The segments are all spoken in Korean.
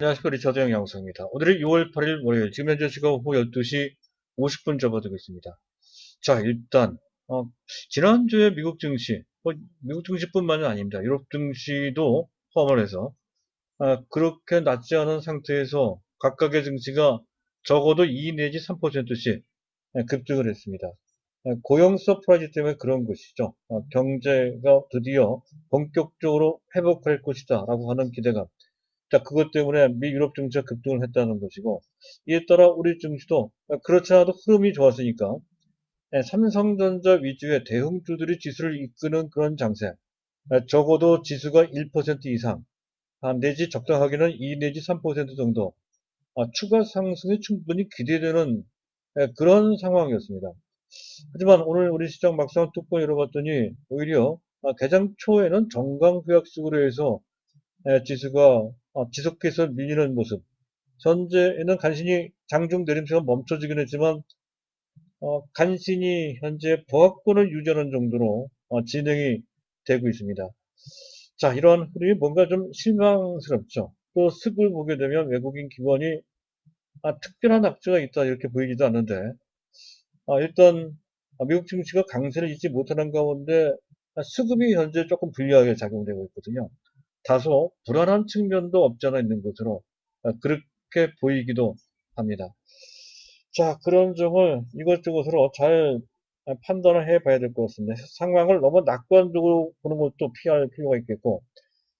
안녕하십니까. 리처드 영양성입니다. 오늘이 6월 8일 월요일, 지금 현재 시각 오후 12시 50분 접어들고 있습니다. 자, 일단, 지난주에 미국 증시, 미국 증시뿐만이 아닙니다. 유럽 증시도 포함을 해서, 그렇게 낮지 않은 상태에서 각각의 증시가 적어도 2 내지 3%씩 급등을 했습니다. 고용 서프라이즈 때문에 그런 것이죠. 경제가 드디어 본격적으로 회복할 것이다 라고 하는 기대감. 자, 그것 때문에 미 유럽 증시가 급등을 했다는 것이고, 이에 따라 우리 증시도 그렇지 않아도 흐름이 좋았으니까 삼성전자 위주의 대형주들이 지수를 이끄는 그런 장세, 적어도 지수가 1% 이상, 내지 적당하게는 2 내지 3% 정도 추가 상승이 충분히 기대되는 그런 상황이었습니다. 하지만 오늘 우리 시장 막상 뚜껑 열어봤더니 오히려 개장 초에는 정강hu약식으로 해서 지수가 지속해서 밀리는 모습. 현재에는 간신히 장중 내림세가 멈춰지긴 했지만 간신히 현재 보합권을 유지하는 정도로 진행이 되고 있습니다. 자, 이러한 흐름이 뭔가 좀 실망스럽죠. 또 습을 보게 되면 외국인 기관이 특별한 악재가 있다 이렇게 보이지도 않는데 일단 미국 증시가 강세를 잇지 못하는 가운데 수급이 현재 조금 불리하게 작용되고 있거든요. 다소 불안한 측면도 없지 않아 있는 것으로 그렇게 보이기도 합니다. 자, 그런 점을 이것저것으로 잘 판단을 해봐야 될 것 같습니다. 상황을 너무 낙관적으로 보는 것도 피할 필요가 있겠고,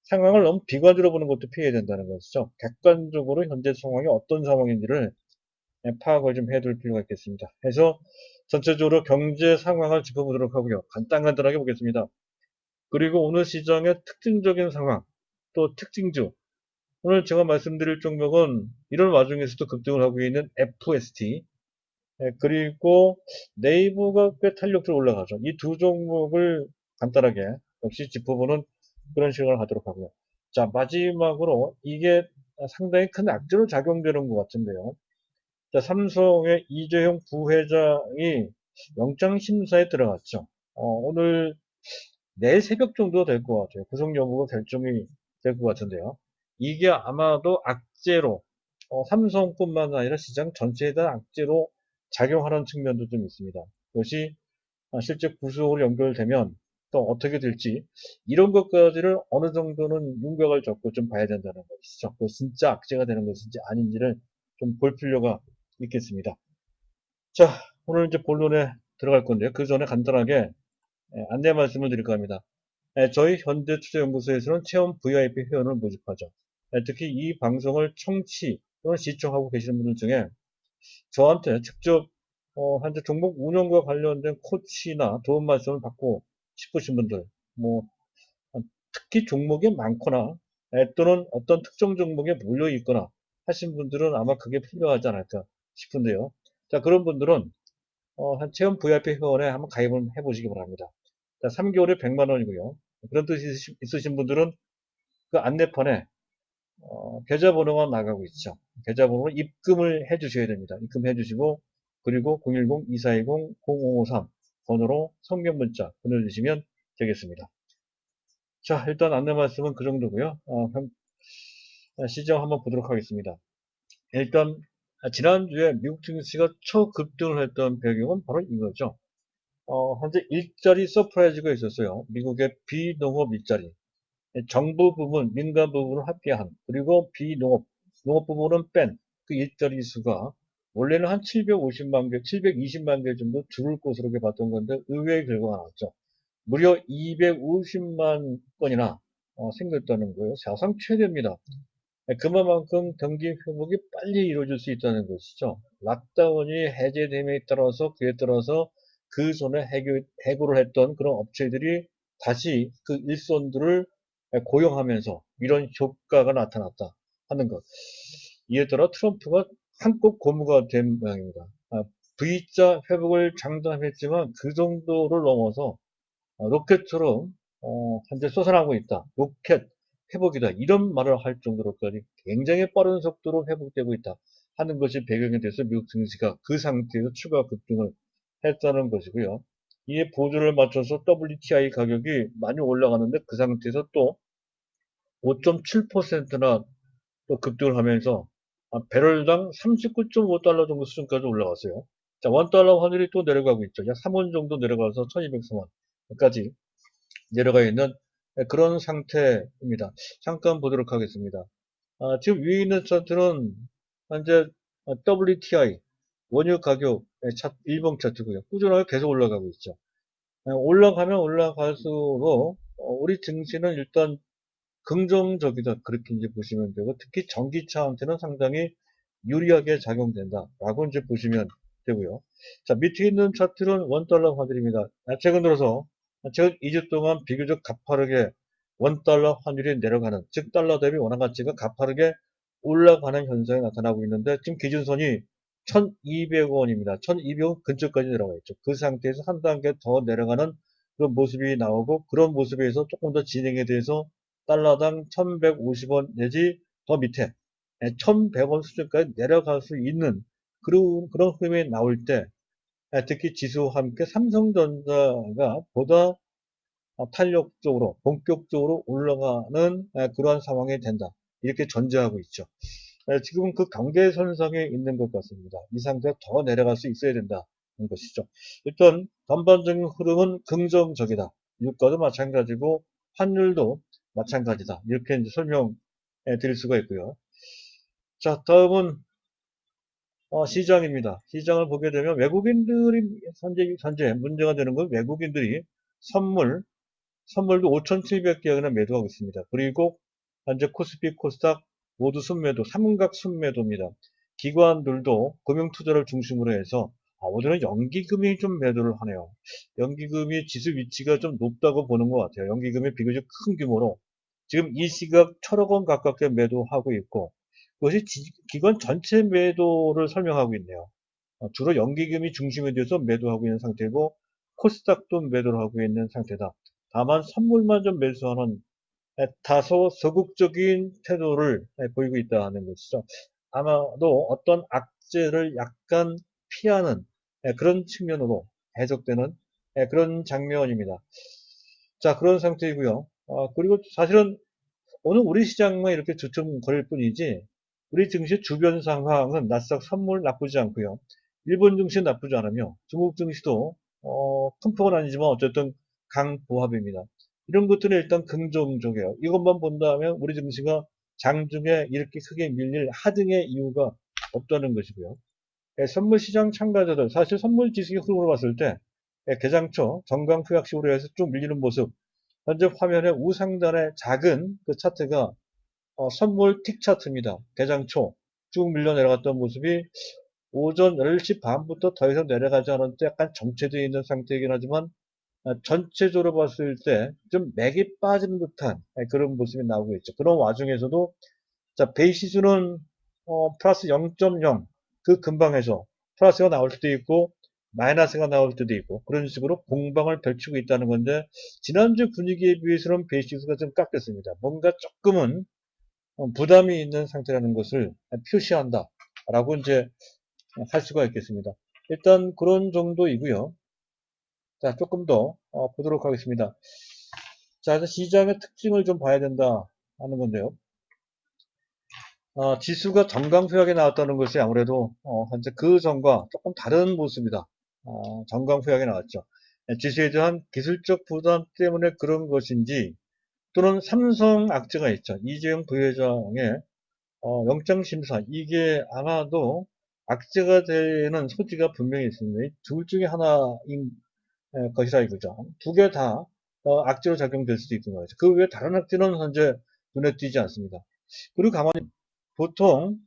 상황을 너무 비관적으로 보는 것도 피해야 된다는 것이죠. 객관적으로 현재 상황이 어떤 상황인지를 파악을 좀 해둘 필요가 있겠습니다. 그래서 전체적으로 경제 상황을 짚어보도록 하고요. 간단하게 보겠습니다. 그리고 오늘 시장의 특징적인 상황, 또 특징주, 오늘 제가 말씀드릴 종목은 이런 와중에서도 급등을 하고 있는 FST, 그리고 네이버가 꽤 탄력적으로 올라가죠. 이 두 종목을 간단하게 역시 짚어보는 그런 시간을 하도록 하고요. 자, 마지막으로 이게 상당히 큰 악재로 작용되는 것 같은데요. 자, 삼성의 이재용 부회장이 영장심사에 들어갔죠. 오늘 내일 새벽 정도 될 것 같아요. 구속 여부가 결정이 될 것 같은데요. 이게 아마도 악재로 삼성뿐만 아니라 시장 전체에 대한 악재로 작용하는 측면도 좀 있습니다. 그것이 실제 구속으로 연결되면 또 어떻게 될지 이런 것까지를 어느 정도는 윤곽을 잡고 좀 봐야 된다는 것이죠. 그 진짜 악재가 되는 것인지 아닌지를 좀 볼 필요가 있겠습니다. 자, 오늘 이제 본론에 들어갈 건데요. 그 전에 간단하게 안내 말씀을 드릴까 합니다. 저희 현대투자연구소에서는 체험 VIP 회원을 모집하죠. 특히 이 방송을 청취 또는 시청하고 계시는 분들 중에 저한테 직접 현재 종목 운영과 관련된 코치나 도움 말씀을 받고 싶으신 분들, 뭐 특히 종목이 많거나 또는 어떤 특정 종목에 몰려 있거나 하신 분들은 아마 그게 필요하지 않을까 싶은데요. 자, 그런 분들은 한 체험 VIP 회원에 한번 가입을 해보시기 바랍니다. 자, 3개월에 100만 원이고요. 그런 뜻이 있으신 분들은 그 안내판에 계좌번호가 나가고 있죠. 계좌번호로 입금을 해주셔야 됩니다. 입금해 주시고 그리고 010-2420-0553 번호로 성명 문자 보내주시면 되겠습니다. 자, 일단 안내 말씀은 그 정도고요. 시장 한번 보도록 하겠습니다. 일단 지난주에 미국 증시가 초급등을 했던 배경은 바로 이거죠. 현재 일자리 서프라이즈가 있었어요. 미국의 비농업 일자리. 정부 부문, 민간 부문을 합계한, 그리고 비농업, 농업 부문은 뺀 그 일자리 수가 원래는 한 750만 개, 720만 개 정도 줄을 것으로 봤던 건데 의외의 결과가 나왔죠. 무려 250만 건이나 생겼다는 거예요. 사상 최대입니다. 그만큼 경기 회복이 빨리 이루어질 수 있다는 것이죠. 락다운이 해제됨에 따라서 그에 따라서 그 전에 해고를 했던 그런 업체들이 다시 그 일손들을 고용하면서 이런 효과가 나타났다 하는 것. 이에 따라 트럼프가 한껏 고무가 된 모양입니다. V자 회복을 장담했지만 그 정도를 넘어서 로켓처럼 현재 솟아나고 있다. 로켓 회복이다. 이런 말을 할 정도로까지 굉장히 빠른 속도로 회복되고 있다 하는 것이 배경이 돼서 미국 증시가 그 상태에서 추가 급등을 했다는 것이고요. 이에 보조를 맞춰서 WTI 가격이 많이 올라가는데 그 상태에서 또 5.7%나 또 급등을 하면서 배럴당 39.5달러 정도 수준까지 올라갔어요. 자, 원달러 환율이 또 내려가고 있죠. 약 3원 정도 내려가서 1203원까지 내려가 있는 그런 상태입니다. 잠깐 보도록 하겠습니다. 지금 위에 있는 차트는 현재 WTI 원유 가격 일봉 차트고요. 꾸준하게 계속 올라가고 있죠. 올라가면 올라갈수록 우리 증시는 일단 긍정적이다. 그렇게 이제 보시면 되고, 특히 전기차한테는 상당히 유리하게 작용된다라고 이제 보시면 되고요. 자, 밑에 있는 차트는 원달러 환율입니다. 최근 들어서 최근 2주 동안 비교적 가파르게 원달러 환율이 내려가는, 즉 달러 대비 원화 가치가 가파르게 올라가는 현상이 나타나고 있는데, 지금 기준선이 1200원입니다. 1200원 근처까지 내려가 있죠. 그 상태에서 한 단계 더 내려가는 그런 모습이 나오고, 그런 모습에서 조금 더 진행에 대해서 달러당 1150원 내지 더 밑에 1100원 수준까지 내려갈 수 있는 그런 흐름이 나올 때, 특히 지수와 함께 삼성전자가 보다 탄력적으로 본격적으로 올라가는 그러한 상황이 된다. 이렇게 전제하고 있죠. 지금은 그 경계선상에 있는 것 같습니다. 이 상태가 더 내려갈 수 있어야 된다는 것이죠. 일단 전반적인 흐름은 긍정적이다. 유가도 마찬가지고 환율도 마찬가지다. 이렇게 이제 설명해 드릴 수가 있고요. 자, 다음은 시장입니다. 시장을 보게 되면 외국인들이 현재 문제가 되는 건 외국인들이 선물도 5,700개나 매도하고 있습니다. 그리고 현재 코스피, 코스닥 모두 순매도, 삼각 순매도입니다. 기관들도 금융투자를 중심으로 해서 오늘은 연기금이 좀 매도를 하네요. 연기금이 지수 위치가 좀 높다고 보는 것 같아요. 연기금이 비교적 큰 규모로 지금 이 시각 1,000억 원 가깝게 매도하고 있고, 그것이 기관 전체 매도를 설명하고 있네요. 주로 연기금이 중심이 돼서 매도하고 있는 상태고, 코스닥도 매도를 하고 있는 상태다. 다만 선물만 좀 매수하는 다소 소극적인 태도를 보이고 있다는 것이죠. 아마도 어떤 악재를 약간 피하는 그런 측면으로 해석되는 그런 장면입니다. 자, 그런 상태이고요. 그리고 사실은 오늘 우리 시장만 이렇게 주춤거릴 뿐이지, 우리 증시 주변 상황은 나스닥 선물 나쁘지 않고요. 일본 증시 나쁘지 않으며 중국 증시도 큰 폭은 아니지만 어쨌든 강보합입니다. 이런 것들은 일단 긍정적이에요. 이것만 본다면 우리 증시가 장중에 이렇게 크게 밀릴 하등의 이유가 없다는 것이고요. 선물 시장 참가자들, 사실 선물 지수의 흐름으로 봤을 때 개장초 정강후약식으로 해서 쭉 밀리는 모습, 현재 화면에 우상단의 작은 그 차트가 선물 틱 차트입니다. 개장 초 쭉 밀려 내려갔던 모습이 오전 10시 반부터 더 이상 내려가지 않은 때 약간 정체되어 있는 상태이긴 하지만, 전체적으로 봤을 때 좀 맥이 빠진 듯한 그런 모습이 나오고 있죠. 그런 와중에서도 자, 베이시스는 플러스 0.0 그 근방에서 플러스가 나올 수도 있고 마이너스가 나올 때도 있고 그런 식으로 공방을 펼치고 있다는 건데, 지난주 분위기에 비해서는 베이시스가 좀 깎였습니다. 뭔가 조금은 부담이 있는 상태라는 것을 표시한다 라고 이제 할 수가 있겠습니다. 일단 그런 정도이고요. 자, 조금 더 보도록 하겠습니다. 자, 시장의 특징을 좀 봐야 된다 하는 건데요. 지수가 정강후약에 나왔다는 것이 아무래도 현재 그 전과 조금 다른 모습이다. 정강후약에 나왔죠. 지수에 대한 기술적 부담 때문에 그런 것인지, 또는 삼성 악재가 있죠. 이재용 부회장의 영장심사, 이게 아마도 악재가 되는 소지가 분명히 있습니다. 둘 중에 하나인 것이라 이거죠. 두 개 다 악재로 작용될 수도 있는 거죠. 그 외에 다른 악재는 현재 눈에 띄지 않습니다. 그리고 가만히 보통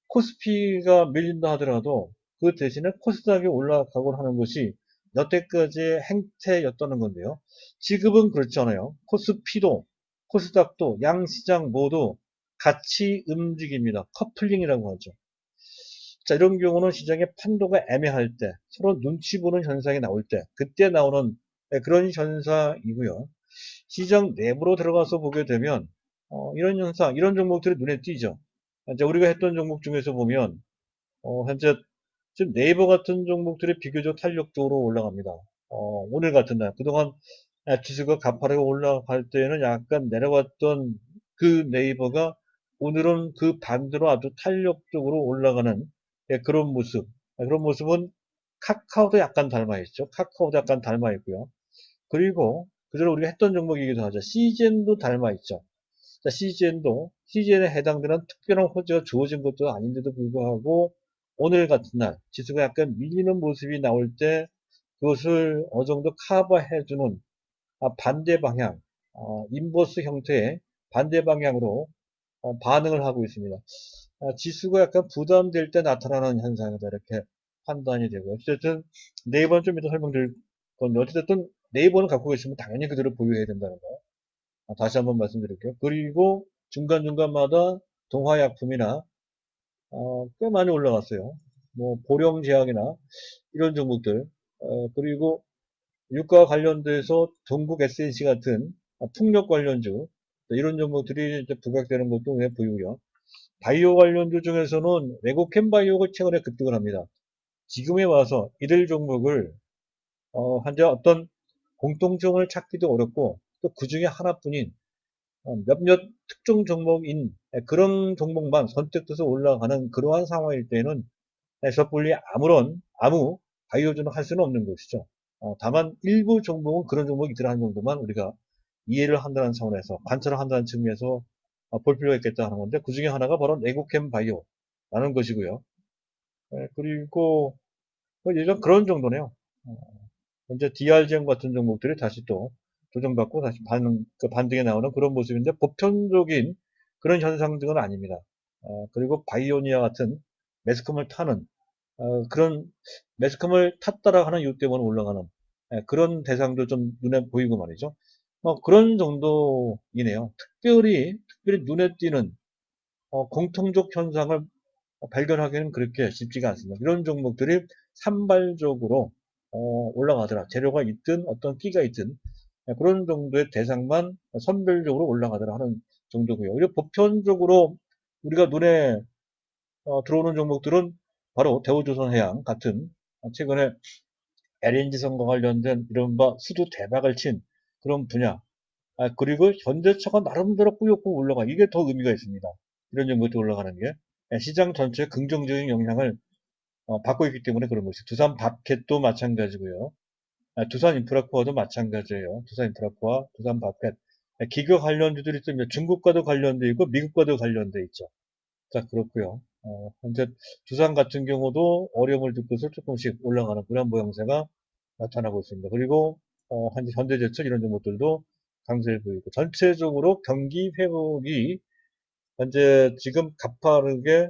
코스피가 밀린다 하더라도 그 대신에 코스닥이 올라가곤 하는 것이 여태까지의 행태였다는 건데요. 지금은 그렇지 않아요. 코스피도 코스닥도 양시장 모두 같이 움직입니다. 커플링이라고 하죠. 자, 이런 경우는 시장의 판도가 애매할 때, 서로 눈치 보는 현상이 나올 때, 그때 나오는 그런 현상이고요. 시장 내부로 들어가서 보게 되면 이런 현상, 이런 종목들이 눈에 띄죠. 이제 우리가 했던 종목 중에서 보면 현재 지금 네이버 같은 종목들이 비교적 탄력적으로 올라갑니다. 오늘 같은 날, 그동안 지수가 가파르게 올라갈 때에는 약간 내려왔던 그 네이버가 오늘은 그 반대로 아주 탄력적으로 올라가는 그런 모습. 그런 모습은 카카오도 약간 닮아 있죠. 카카오도 약간 닮아 있고요. 그리고 그전에 우리가 했던 종목이기도 하죠. CGN도 닮아 있죠. 자, CGN에 해당되는 특별한 호재가 주어진 것도 아닌데도 불구하고 오늘 같은 날 지수가 약간 밀리는 모습이 나올 때 그것을 어느 정도 커버해주는 반대 방향, 인버스 형태의 반대 방향으로 반응을 하고 있습니다. 지수가 약간 부담될 때 나타나는 현상이다 이렇게 판단이 되고요. 어쨌든 네이버는 좀 이따 설명드릴 건데 어쨌든 네이버는 갖고 계시면 당연히 그대로 보유해야 된다는 거 다시 한번 말씀드릴게요. 그리고 중간중간마다 동화약품이나 꽤 많이 올라갔어요. 뭐 보령제약이나 이런 종목들 그리고 유가 관련돼서 동국 SNC 같은 풍력 관련주 이런 종목들이 이제 부각되는 것도 눈에 보이고요. 바이오 관련주 중에서는 외국 캔바이오가 최근에 급등을 합니다. 지금에 와서 이들 종목을 현재 어떤 공통점을 찾기도 어렵고 또 그 중에 하나뿐인 몇몇 특정 종목인 그런 종목만 선택돼서 올라가는 그러한 상황일 때는 섣불리 아무 바이오주는 할 수는 없는 것이죠. 다만 일부 종목은 그런 종목이 들어가는 정도만 우리가 이해를 한다는 차원에서 관찰을 한다는 측면에서 볼 필요가 있겠다 하는 건데 그 중에 하나가 바로 내국캠 바이오라는 것이고요. 그리고 뭐 예전 그런 정도네요. 어, 현재 DRGM 같은 종목들이 다시 또 조정받고 다시 반등에 나오는 그런 모습인데 보편적인 그런 현상들은 아닙니다. 그리고 바이오니아 같은 매스컴을 타는 그런 매스컴을 탔다라 하는 이유 때문에 올라가는 그런 대상도 좀 눈에 보이고 말이죠. 뭐 그런 정도이네요. 특별히 눈에 띄는 공통적 현상을 발견하기는 그렇게 쉽지가 않습니다. 이런 종목들이 산발적으로 올라가더라. 재료가 있든 어떤 끼가 있든 그런 정도의 대상만 선별적으로 올라가더라 하는 정도고요. 오히려 보편적으로 우리가 눈에 들어오는 종목들은 바로 대우조선해양 같은 최근에 LNG 선과 관련된 이른바 수주 대박을 친 그런 분야. 그리고 현대차가 나름대로 꾸역꾸역 올라가. 이게 더 의미가 있습니다. 이런 종목들이 올라가는 게. 시장 전체에 긍정적인 영향을 받고 있기 때문에 그런 것이. 두산 밥켓도 마찬가지고요. 두산 인프라코어도 마찬가지예요. 두산 인프라코어, 두산 밥켓. 기교 관련주들이 있으면 중국과도 관련돼 있고 미국과도 관련돼 있죠. 자, 그렇고요. 현재 두산 같은 경우도 어려움을 겪고서 조금씩 올라가는 그런 모양새가 나타나고 있습니다. 그리고 현대제철 이런 종목들도 강세를 보이고 전체적으로 경기 회복이 현재 지금 가파르게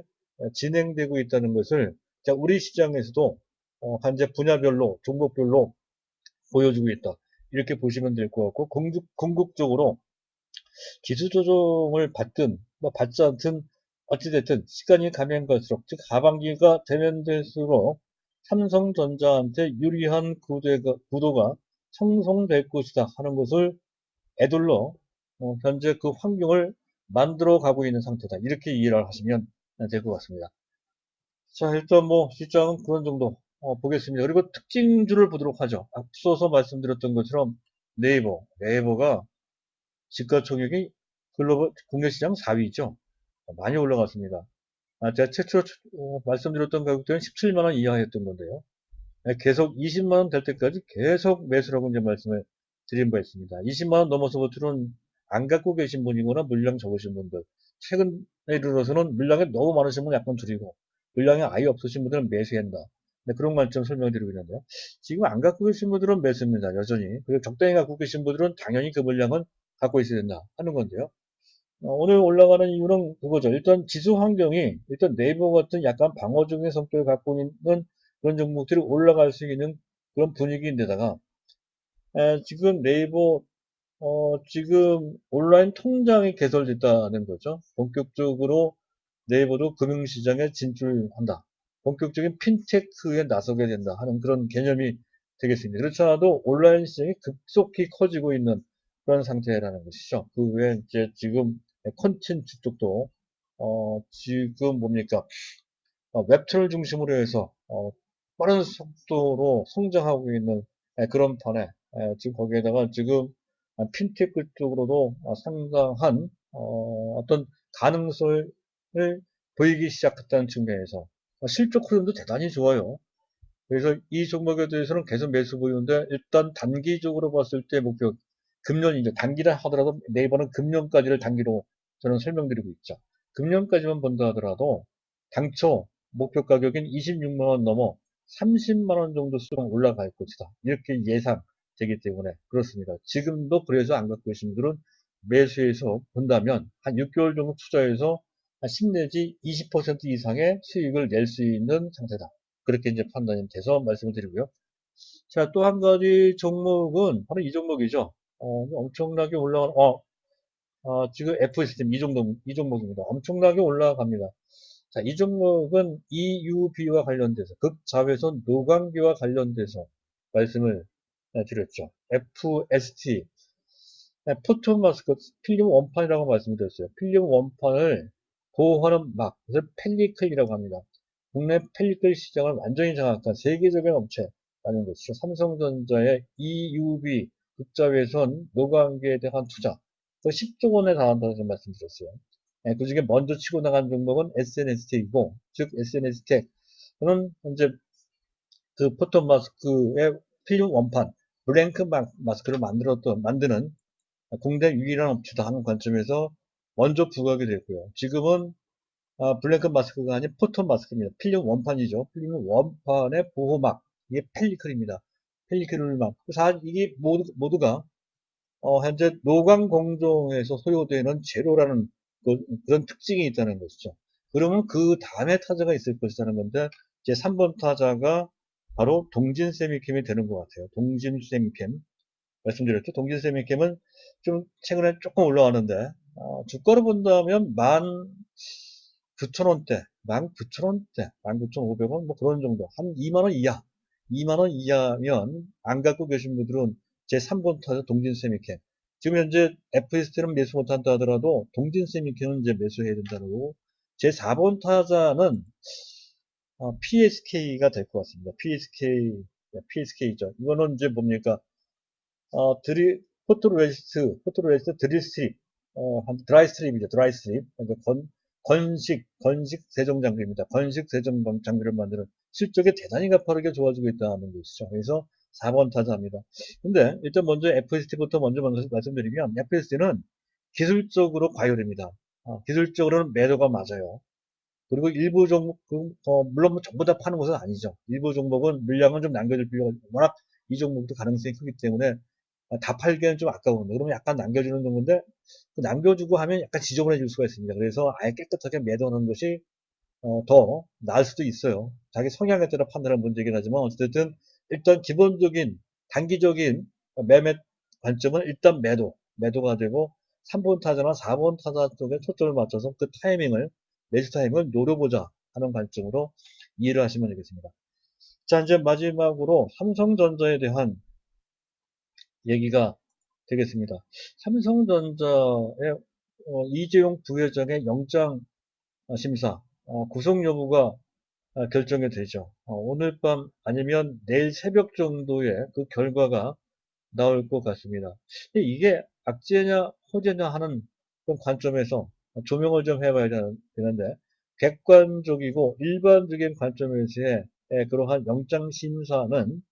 진행되고 있다는 것을 자, 우리 시장에서도 현재 분야별로 종목별로 보여주고 있다. 이렇게 보시면 될 것 같고 궁극적으로 기술 조정을 받든 뭐 받지 않든 어찌됐든 시간이 가면 갈수록 즉 하반기가 되면 될수록 삼성전자한테 유리한 구도가 형성될 것이다 하는 것을 애둘러 현재 그 환경을 만들어 가고 있는 상태다. 이렇게 이해를 하시면 될 것 같습니다. 자, 일단 뭐 시장은 그런 정도 보겠습니다. 그리고 특징주를 보도록 하죠. 앞서서 말씀드렸던 것처럼 네이버가 시가총액이 글로벌 국내 시장 4위죠. 많이 올라갔습니다. 제가 최초로 말씀드렸던 가격대는 17만 원 이하였던 건데요. 계속 20만 원 될 때까지 계속 매수라고 이제 말씀을 드린 바 있습니다. 20만 원 넘어서부터는 안 갖고 계신 분이거나 물량 적으신 분들, 최근에 이르러서는 물량이 너무 많으신 분 약간 줄이고, 물량이 아예 없으신 분들은 매수한다. 네, 그런 관점 설명드리고 있는데요. 지금 안 갖고 계신 분들은 매수입니다. 여전히. 그리고 적당히 갖고 계신 분들은 당연히 그 물량은 갖고 있어야 된다 하는 건데요. 오늘 올라가는 이유는 그거죠. 일단 지수 환경이 일단 네이버 같은 약간 방어적인 성격을 갖고 있는 그런 종목들이 올라갈 수 있는 그런 분위기인데다가 지금 네이버 지금 온라인 통장이 개설됐다는 거죠. 본격적으로 네이버도 금융시장에 진출한다. 본격적인 핀테크에 나서게 된다 하는 그런 개념이 되겠습니다. 그렇지 않아도 온라인 시장이 급속히 커지고 있는 그런 상태라는 것이죠. 그 외에 이제 지금 콘텐츠 쪽도 지금 뭡니까 웹툰을 중심으로 해서 빠른 속도로 성장하고 있는 그런 판에 지금 거기에다가 지금 핀테크 쪽으로도 상당한 어떤 가능성을 보이기 시작했다는 측면에서 실적 흐름도 대단히 좋아요. 그래서 이 종목에 대해서는 계속 매수 보이는데 일단 단기적으로 봤을 때 목표 금년이죠. 단기라 하더라도 네이버는 금년까지를 단기로 저는 설명드리고 있죠. 금년까지만 본다 하더라도 당초 목표 가격인 26만 원 넘어 30만 원 정도 수준 올라갈 것이다. 이렇게 예상되기 때문에 그렇습니다. 지금도 그래서 안 갖고 계신 분들은 매수해서 본다면 한 6개월 정도 투자해서 한 10 내지 20% 이상의 수익을 낼 수 있는 상태다. 그렇게 이제 판단이 돼서 말씀을 드리고요. 자, 또 한 가지 종목은 바로 이 종목이죠. 엄청나게 올라가는, 지금 FSTM 이 종목입니다. 엄청나게 올라갑니다. 자, 이 종목은 EUV와 관련돼서, 극자외선 노광기와 관련돼서 말씀을 드렸죠. FST, 포토마스크 필름 원판이라고 말씀드렸어요. 필름 원판을 보호하는 막, 그래서 펠리클이라고 합니다. 국내 펠리클 시장을 완전히 장악한 세계적인 업체라는 것이죠. 삼성전자의 EUV 극자외선 노광기에 대한 투자, 그 10조 원에 달한다고 말씀드렸어요. 그 중에 먼저 치고 나간 종목은 SNS텍이고, 즉 SNS텍은 현재 그 포토마스크의 필름 원판, 블랭크 마스크를 만드는 국내 유일한 업체다 하는 관점에서 먼저 부각이 됐고요. 지금은 블랭크 마스크가 아닌 포톤 마스크입니다. 필름 원판이죠. 필름 원판의 보호막, 이게 펠리클입니다. 펠리클막. 이게 모두가 현재 노광 공정에서 소요되는 재료라는 그런 특징이 있다는 것이죠. 그러면 그 다음에 타자가 있을 것이라는 건데 제 3번 타자가 바로 동진세미캠이 되는 것 같아요. 동진세미캠. 말씀드렸죠. 동진세미캠은 좀 최근에 조금 올라가는데 주가로 본다면 19,000원대, 19,000원대, 19,500원 뭐 그런 정도. 한 2만 원 이하. 2만 원 이하면 안 갖고 계신 분들은 제 3번 타자 동진세미캠. 지금 현재 FST는 매수 못한다 하더라도 동진세미캠은 이제 매수해야 된다는 거고 제 4번 타자는 PSK가 될 것 같습니다. PSK죠. 이거는 이제 뭡니까? 포토레스트 드릴 스트립, 드라이 스트립이죠. 드라이 스트립. 그러니까 건식 세정 장비입니다. 건식 세정 장비를 만드는 실적이 대단히 가파르게 좋아지고 있다는 것이죠. 그래서 4번 타자입니다. 근데 일단 먼저 FST부터 먼저 말씀드리면 FST는 기술적으로 과열입니다. 기술적으로는 매도가 맞아요. 그리고 일부 종목, 물론 뭐 전부 다 파는 것은 아니죠. 일부 종목은 물량은 좀 남겨줄 필요가, 워낙 이 종목도 가능성이 크기 때문에 다 팔기에는 좀 아까운데, 그러면 약간 남겨주는 정도인데, 그 남겨주고 하면 약간 지저분해질 수가 있습니다. 그래서 아예 깨끗하게 매도하는 것이 더 나을 수도 있어요. 자기 성향에 따라 판단하는 문제이긴 하지만, 어쨌든 일단 기본적인, 단기적인 매매 관점은 일단 매도가 되고, 3번 타자나 4번 타자 쪽에 초점을 맞춰서 그 매수 타이밍을 노려보자 하는 관점으로 이해를 하시면 되겠습니다. 자, 이제 마지막으로 삼성전자에 대한 얘기가 되겠습니다. 삼성전자의 이재용 부회장의 영장 심사 구속 여부가 결정이 되죠. 오늘 밤 아니면 내일 새벽 정도에 그 결과가 나올 것 같습니다. 이게 악재냐 호재냐 하는 그런 관점에서 조명을 좀 해봐야 되는데 객관적이고 일반적인 관점에서의 그러한 영장 심사는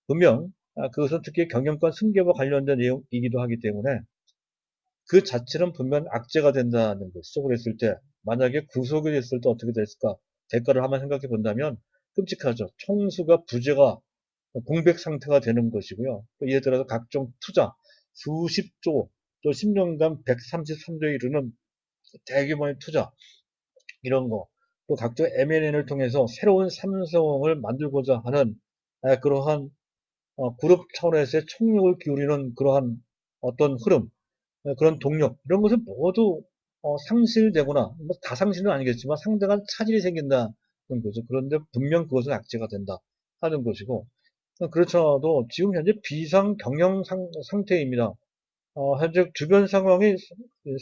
분명 그것은 특히 경영권 승계와 관련된 내용이기도 하기 때문에 그 자체는 분명 악재가 된다는 것이죠. 그랬을 때 만약에 구속이 됐을 때 어떻게 됐을까? 대가를 한번 생각해 본다면 끔찍하죠. 총수가 부재가 공백 상태가 되는 것이고요. 또 예를 들어서 각종 투자 수십조 또 10년간 133조에 이르는 대규모의 투자 이런 거 또 각종 M&A를 통해서 새로운 삼성을 만들고자 하는 그러한 그룹 차원에서의 총력을 기울이는 그러한 어떤 흐름, 그런 동력, 이런 것은 모두 상실되거나, 뭐 다 상실은 아니겠지만 상당한 차질이 생긴다는 거죠. 그런데 분명 그것은 악재가 된다 하는 것이고, 그렇잖아도 지금 현재 비상 경영 상태입니다. 현재 주변 상황이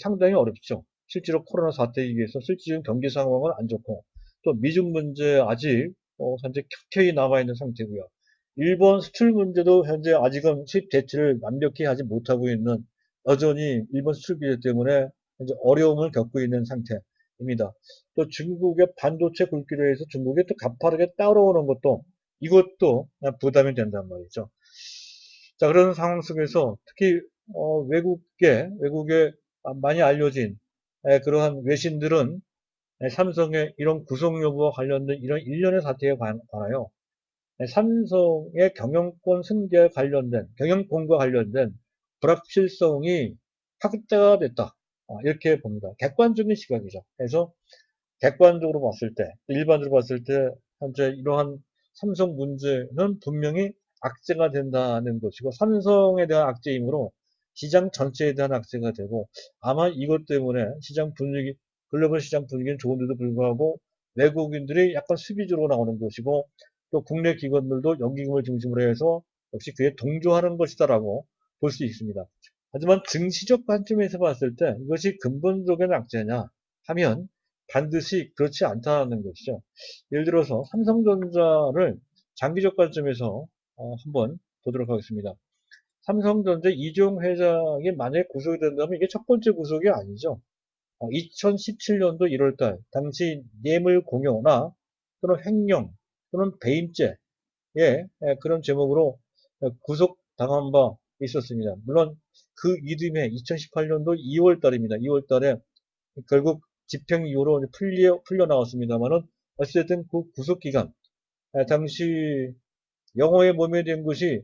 상당히 어렵죠. 실제로 코로나 사태에 의해서 실질적인 경기 상황은 안 좋고, 또 미중 문제 아직 현재 켜켜이 남아있는 상태고요. 일본 수출 문제도 현재 아직은 수입 대체를 완벽히 하지 못하고 있는 여전히 일본 수출 규제 때문에 이제 어려움을 겪고 있는 상태입니다. 또 중국의 반도체 굵기로 해서 중국에 또 가파르게 따라오는 것도 이것도 부담이 된단 말이죠. 자, 그런 상황 속에서 특히 외국에 많이 알려진 그러한 외신들은 삼성의 이런 구속 여부와 관련된 이런 일련의 사태에 관하여 삼성의 경영권 승계와 관련된 경영권과 관련된 불확실성이 확대가 됐다. 이렇게 봅니다. 객관적인 시각이죠. 그래서 객관적으로 봤을 때, 일반적으로 봤을 때 현재 이러한 삼성 문제는 분명히 악재가 된다는 것이고 삼성에 대한 악재이므로 시장 전체에 대한 악재가 되고 아마 이것 때문에 시장 분위기, 글로벌 시장 분위기는 좋은데도 불구하고 외국인들이 약간 수비적으로 나오는 것이고 또 국내 기관들도 연기금을 중심으로 해서 역시 그에 동조하는 것이다라고 볼 수 있습니다. 하지만 증시적 관점에서 봤을 때 이것이 근본적인 악재냐 하면 반드시 그렇지 않다는 것이죠. 예를 들어서 삼성전자를 장기적 관점에서 한번 보도록 하겠습니다. 삼성전자 이재용 회장이 만약에 구속이 된다면 이게 첫 번째 구속이 아니죠. 2017년도 1월달 당시 뇌물 공여나 또는 횡령 또는 배임죄 그런 제목으로 구속당한 바 있었습니다. 물론 그 이듬해 2018년도 2월 달입니다. 2월 달에 결국 집행 이후로 풀려 나왔습니다만은 어쨌든 그 구속기간 당시 영어에 모면된 것이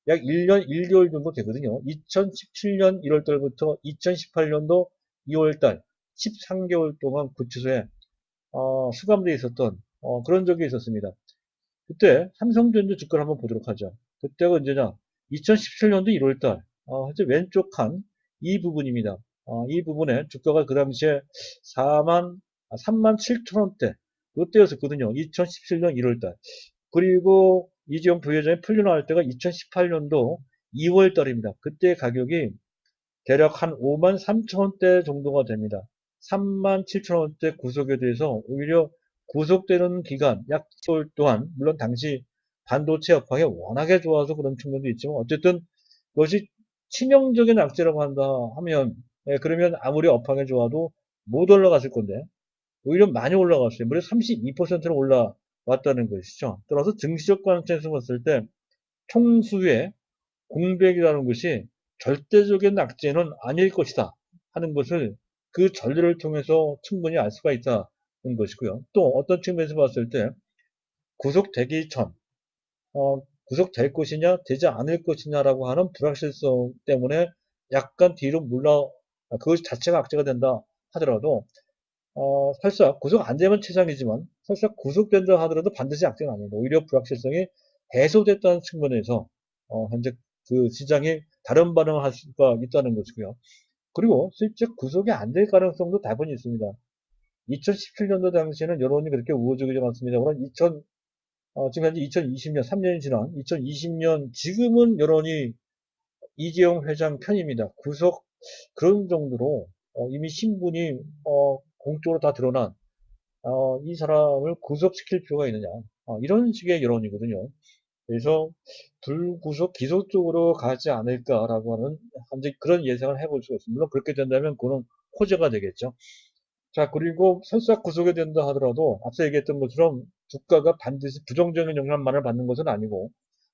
약 1년 1개월 정도 되거든요. 2017년 1월 달부터 2018년도 2월 달 13개월 동안 구치소에 수감되어 있었던 그런 적이 있었습니다. 그때 삼성전자 주가를 한번 보도록 하죠. 그때가 언제냐? 2017년도 1월달. 현재 왼쪽 칸 이 부분입니다. 이 부분에 주가가 그 당시에 3만 7천 원대. 이때였었거든요. 2017년 1월달. 그리고 이재용 부회장이 풀려나올 때가 2018년도 2월달입니다. 그때 가격이 대략 한 5만 3천 원대 정도가 됩니다. 3만 7천 원대 구속에 대해서 오히려 구속되는 기간 약 10개월 동안 물론 당시 반도체 업황이 워낙에 좋아서 그런 측면도 있지만 어쨌든 그것이 치명적인 악재라고 한다 하면 그러면 아무리 업황이 좋아도 못 올라갔을 건데 오히려 많이 올라갔어요. 무려 32%나 올라왔다는 것이죠. 따라서 증시적 관점에서 봤을 때 총수의 공백이라는 것이 절대적인 악재는 아닐 것이다 하는 것을 그 전례를 통해서 충분히 알 수가 있다는 것이고요. 또 어떤 측면에서 봤을 때 구속되기 전 구속될 것이냐 되지 않을 것이냐라고 하는 불확실성 때문에 약간 뒤로 그것 자체가 악재가 된다 하더라도 설사 구속 안 되면 최상이지만 설사 구속된다 하더라도 반드시 악재는 아닙니다. 오히려 불확실성이 해소됐다는 측면에서 현재 그 시장이 다른 반응을 할 수가 있다는 것이고요. 그리고 실제 구속이 안 될 가능성도 다분히 있습니다. 2017년도 당시에는 여론이 그렇게 우호적이지 않았습니다. 그럼 지금 현재 2020년, 3년이 지난 2020년 지금은 여론이 이재용 회장 편입니다. 구속 그런 정도로 이미 신분이 공적으로 다 드러난 이 사람을 구속시킬 필요가 있느냐 이런 식의 여론이거든요. 그래서 불구속 기소 쪽으로 가지 않을까라고 하는 현재 그런 예상을 해볼 수가 있습니다. 물론 그렇게 된다면 그는 호재가 되겠죠. 자, 그리고 설사 구속이 된다 하더라도 앞서 얘기했던 것처럼 주가가 반드시 부정적인 영향만을 받는 것은 아니고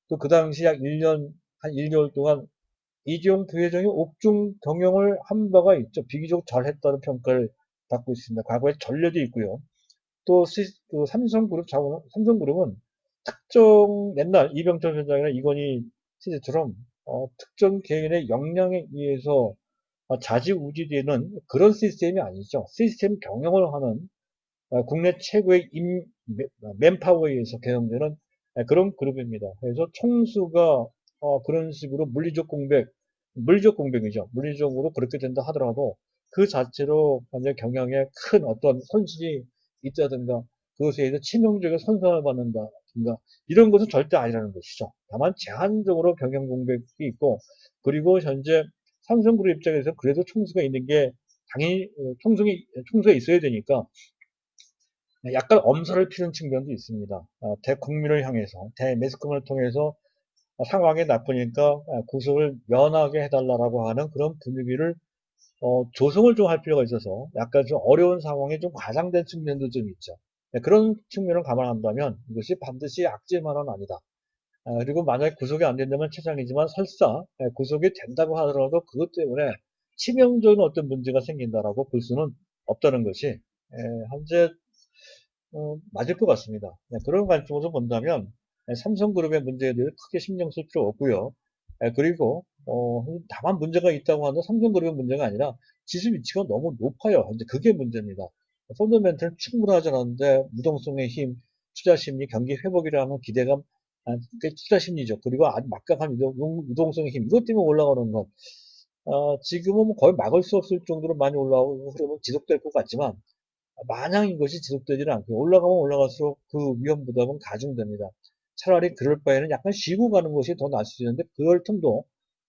또 그 당시 약 1년 한 1개월 동안 이재용 부회장이 옥중 경영을 한 바가 있죠. 비교적 잘했다는 평가를 받고 있습니다. 과거에 전례도 있고요. 또 그 삼성그룹은 특정 옛날 이병철 회장이나 이건희 시대처럼 특정 개인의 역량에 의해서 좌지우지되는 그런 시스템이 아니죠. 시스템 경영을 하는 국내 최고의 맨파워에 의해서 개성되는 그런 그룹입니다. 그래서 총수가 그런 식으로 물리적 공백이죠. 물리적으로 그렇게 된다 하더라도 그 자체로 완전 경영에 큰 어떤 손실이 있다든가 그것에 의해서 치명적인 손상을 받는다든가 이런 것은 절대 아니라는 것이죠. 다만 제한적으로 경영 공백이 있고 그리고 현재 삼성그룹 입장에서 그래도 총수가 있는 게 당연히 총수가 있어야 되니까 약간 엄살을 피는 측면도 있습니다. 대국민을 향해서 대매스컴을 통해서 상황이 나쁘니까 구속을 면하게 해달라고 하는 그런 분위기를 조성을 좀 할 필요가 있어서 약간 좀 어려운 상황에 좀 과장된 측면도 좀 있죠. 네, 그런 측면을 감안한다면 이것이 반드시 악재만은 아니다. 그리고 만약에 구속이 안 된다면 최장이지만 설사 구속이 된다고 하더라도 그것 때문에 치명적인 어떤 문제가 생긴다라고 볼 수는 없다는 것이 현재 맞을 것 같습니다. 네, 그런 관점에서 본다면 삼성그룹의 문제에 대해 크게 신경 쓸 필요 없고요. 그리고 다만 문제가 있다고 하는 삼성그룹의 문제가 아니라 지수 위치가 너무 높아요. 현재 그게 문제입니다. 펀더멘털은 충분하지 않은데 무동성의 힘, 투자 심리, 경기 회복이라는 기대감, 그 투자 심리죠. 그리고 아주 막강한 유동성의 힘, 이것 때문에 올라가는 것. 지금은 뭐 거의 막을 수 없을 정도로 많이 올라오고 흐름은 지속될 것 같지만 마냥 이것이 지속되지는 않고요. 올라가면 올라갈수록 그 위험 부담은 가중됩니다. 차라리 그럴 바에는 약간 쉬고 가는 것이 더 나을 수 있는데 그럴 틈도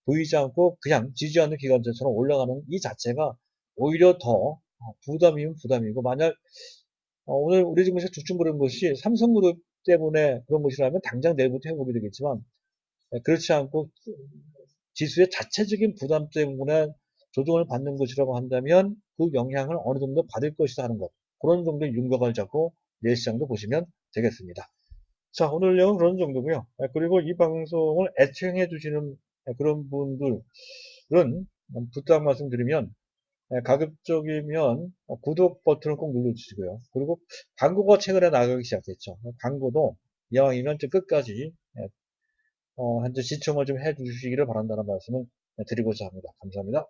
보이지 않고 그냥 지지하는 기관차처럼 올라가는 이 자체가 오히려 더 부담이면 부담이고 만약 오늘 우리 증시에서 주춤 그런 것이 삼성그룹 때문에 그런 것이라면 당장 내일부터 회복이 되겠지만 그렇지 않고 지수의 자체적인 부담 때문에 조정을 받는 것이라고 한다면 그 영향을 어느 정도 받을 것이다 하는 것. 그런 정도의 윤곽을 잡고 내일 시장도 보시면 되겠습니다. 자, 오늘 내용은 그런 정도고요. 그리고 이 방송을 애청해 주시는 그런 분들은 부탁 말씀드리면 가급적이면 구독 버튼을 꼭 눌러주시고요. 그리고 광고가 최근에 나가기 시작했죠. 광고도 이왕이면 끝까지 현재 시청을 좀 해주시기를 바란다는 말씀을 드리고자 합니다. 감사합니다.